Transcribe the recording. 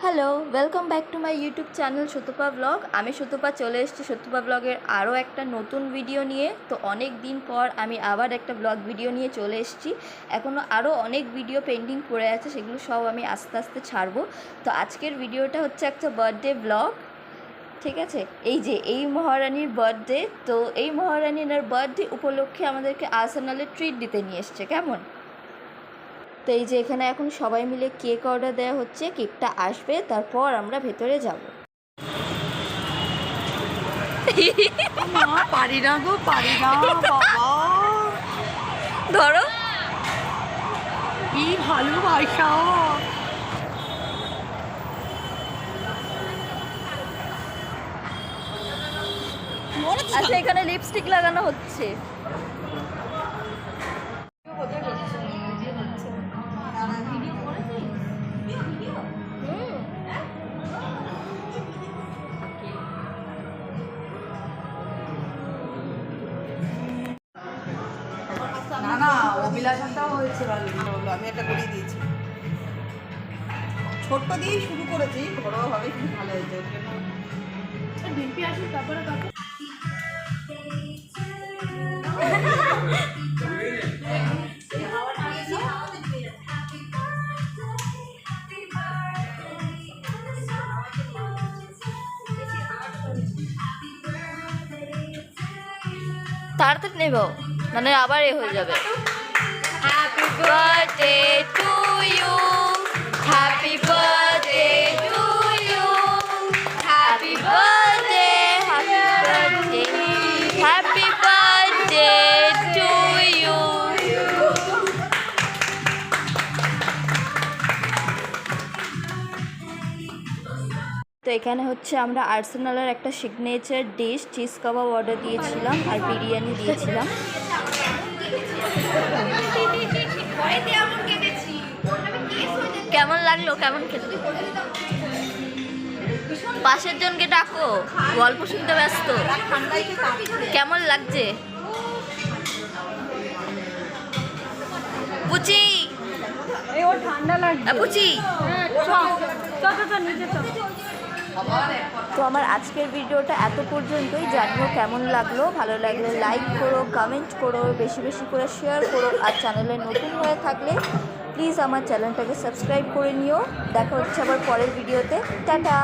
Hello, welcome back to my YouTube channel Satyapa blog. আমি সত্যপা চলে এসেছি সত্যপা ব্লগের আরও একটা নতুন ভিডিও নিয়ে। তো অনেক দিন পর আমি আবার একটা ব্লগ ভিডিও নিয়ে চলে এসেছি। এখনও আরও অনেক ভিডিও পেন্ডিং পড়ে আছে, সেগুলো সব আমি আস্তে আস্তে ছাড়বো। তো আজকের ভিডিওটা হচ্ছে একটা বার্থডে ব্লগ, ঠিক আছে। এই মহারানীর বার্থডে। তো এই মহারানীর বার্থডে উপলক্ষে আমাদেরকে আর্সেনালে ট্রিট দিতে নিয়ে এসছে, কেমন। তো এই যে এখানে এখন সবাই মিলে কেক অর্ডার দেওয়া হচ্ছে, কেকটা আসবে তারপর আমরা ভেতরে যাব। পারি না গো, পারি না বাবা। ধরো, কি ভালোবাসা। আচ্ছা এখানে লিপস্টিক লাগানো হচ্ছে। না না, অভিলাষণটাও হয়েছে ভালো, আমি একটা করিয়ে দিয়েছি। ছোট্ট দিয়েই শুরু করেছি, বড়ভাবে খুব ভালো হয়েছে। ওর জন্য ডিম্পি আসি তারপরে তাড়াতাড়ি নেব, মানে আবার এ হয়ে যাবে। Happy birthday to you, happy birthday to you, happy birthday, happy birthday, happy birthday to you. তো এখানে হচ্ছে আমরা আর্সেনালের একটা signature dish cheese kebab order দিয়েছিলাম আর বিরিয়ানি দিয়েছিলাম। কেমন লাগলো, কেমন খেতে? পাশের জনকে ডাকো, গল্প শুনতে ব্যস্ত। কেমন লাগছে পুচি? ঠান্ডা লাগছে পুচি। নিচে চল। তো আমার আজকের ভিডিওটা এত পর্যন্তই। জানিও কেমন লাগলো, ভালো লাগলে লাইক করো, কমেন্ট করো, বেশি বেশি করে শেয়ার করো। আর চ্যানেলে নতুন হয়ে থাকলে প্লিজ আমার চ্যানেলটাকে সাবস্ক্রাইব করে নিও। দেখা হচ্ছে আবার পরের ভিডিওতে। টাটা।